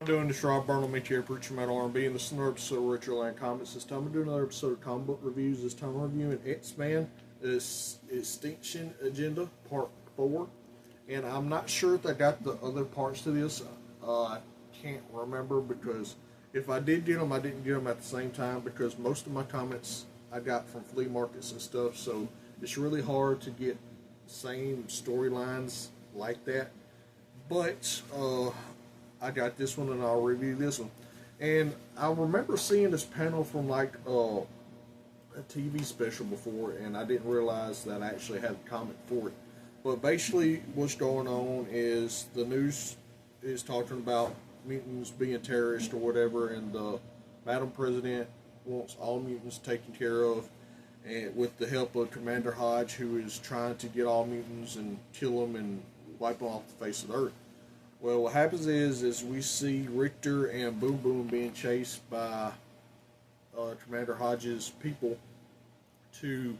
Doing this Rob Burnham here, Preacher Metal R&B, and this is another episode of Retro Land Comics. This time I'm doing another episode of comic book reviews. This time I'm reviewing X-Men, this Extinction Agenda, Part 4. And I'm not sure if I got the other parts to this. I can't remember because if I did get them, I didn't get them at the same time because most of my comments I got from flea markets and stuff. So it's really hard to get the same storylines like that. But, I got this one and I'll review this one. And I remember seeing this panel from like a TV special before, and I didn't realize that I actually had a comic for it. But basically, what's going on is the news is talking about mutants being terrorists or whatever, and the Madam President wants all mutants taken care of, and with the help of Commander Hodge, who is trying to get all mutants and kill them and wipe them off the face of the earth. Well, what happens is we see Richter and Boom Boom being chased by Commander Hodge's people to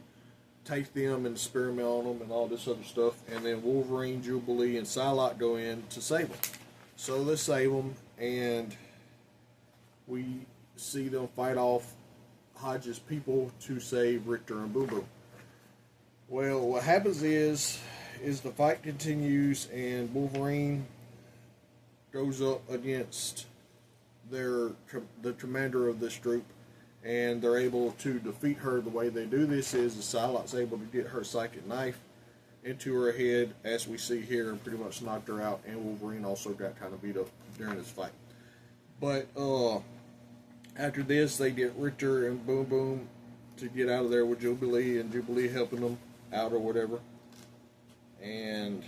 take them and experiment on them and all this other stuff. And then Wolverine, Jubilee, and Psylocke go in to save them. So they save them, and we see them fight off Hodge's people to save Richter and Boom Boom. Well, what happens is the fight continues, and Wolverine goes up against the commander of this group, and they're able to defeat her. The way they do this is Psylocke's able to get her psychic knife into her head, as we see here, and pretty much knocked her out. And Wolverine also got kind of beat up during this fight. But after this, they get Richter and Boom Boom to get out of there with Jubilee, and Jubilee helping them out or whatever. And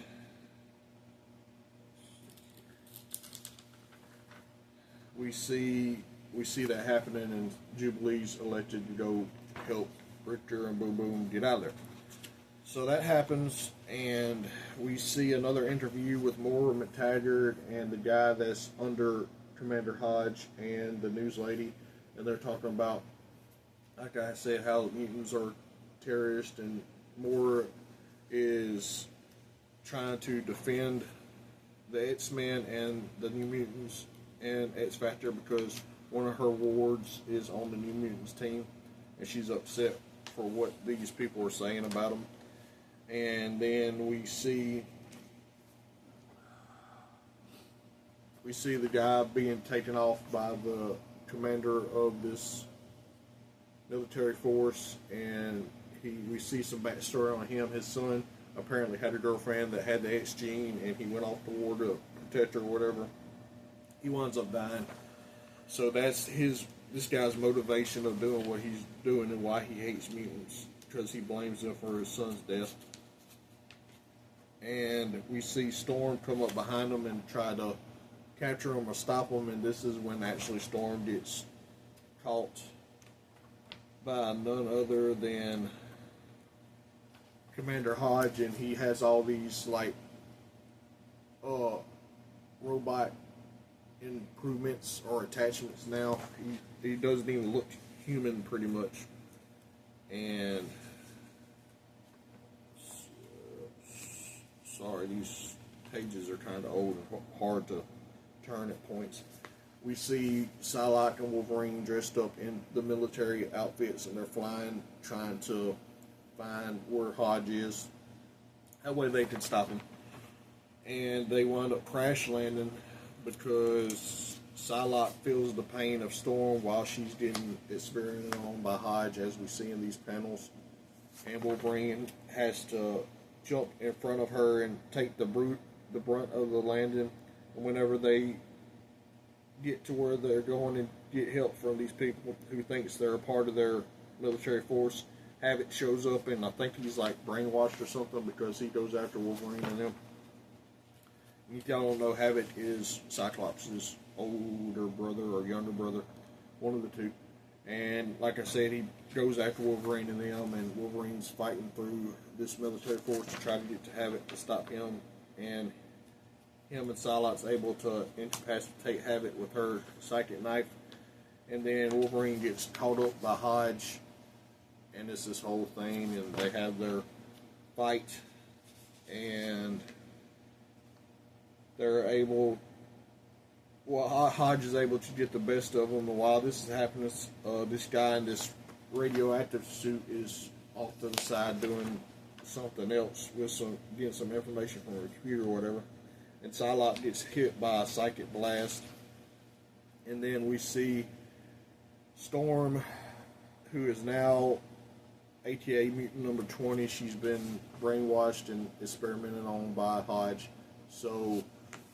we see that happening, and Jubilee's elected to go help Richter and Boom Boom get out of there. So that happens, and we see another interview with Moira McTaggart and the guy that's under Commander Hodge and the news lady, and they're talking about, like I said, how mutants are terrorists, and Moira is trying to defend the X-Men and the New Mutants and X Factor because one of her wards is on the New Mutants team, and she's upset for what these people are saying about them. And then we see the guy being taken off by the commander of this military force, and we see some backstory on him. His son apparently had a girlfriend that had the X gene, and he went off to war to protect her or whatever. He winds up dying. So that's this guy's motivation of doing what he's doing and why he hates mutants, because he blames them for his son's death. And we see Storm come up behind him and try to capture him or stop him, and this is when actually Storm gets caught by none other than Commander Hodge, and he has all these like robot improvements or attachments now. He doesn't even look human pretty much. And sorry, these pages are kind of old and hard to turn at points. We see Psylocke and Wolverine dressed up in the military outfits, and they're flying, trying to find where Hodge is. That way they can stop him. And they wind up crash landing because Psylocke feels the pain of Storm while she's getting experimented on by Hodge, as we see in these panels. And Wolverine has to jump in front of her and take the brunt of the landing. And whenever they get to where they're going and get help from these people who thinks they're a part of their military force, Havoc shows up, and I think he's like brainwashed or something because he goes after Wolverine and them. If y'all don't know, Havoc is Cyclops' older brother or younger brother, one of the two. And like I said, he goes after Wolverine and them, and Wolverine's fighting through this military force to try to get to Havoc to stop him. And him and Psylocke's able to incapacitate Havoc with her psychic knife. And then Wolverine gets caught up by Hodge, and it's this whole thing, and they have their fight, and they're able well, Hodge is able to get the best of them. And while this is happening, this guy in this radioactive suit is off to the side doing something else with getting some information from a computer or whatever. And Psylocke gets hit by a psychic blast. And then we see Storm, who is now ATA mutant number 20. She's been brainwashed and experimented on by Hodge. So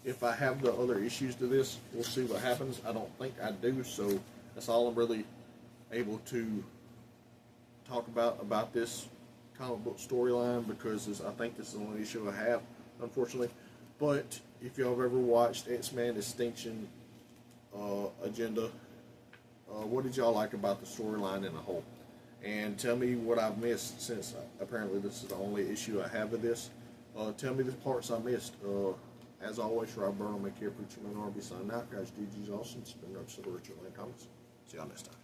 if I have the other issues to this, we'll see what happens. I don't think I do, so that's all I'm really able to talk about this comic book storyline, because I think this is the only issue I have, unfortunately. But if y'all have ever watched X-Men Extinction Agenda, what did y'all like about the storyline in a whole? And tell me what I've missed, since apparently this is the only issue I have of this. Tell me the parts I missed. As always, Rob Burnham, make care, preacher man, RB signing out. Guys, DG's awesome. It's been an episode of Richard Land Comics. See y'all next time.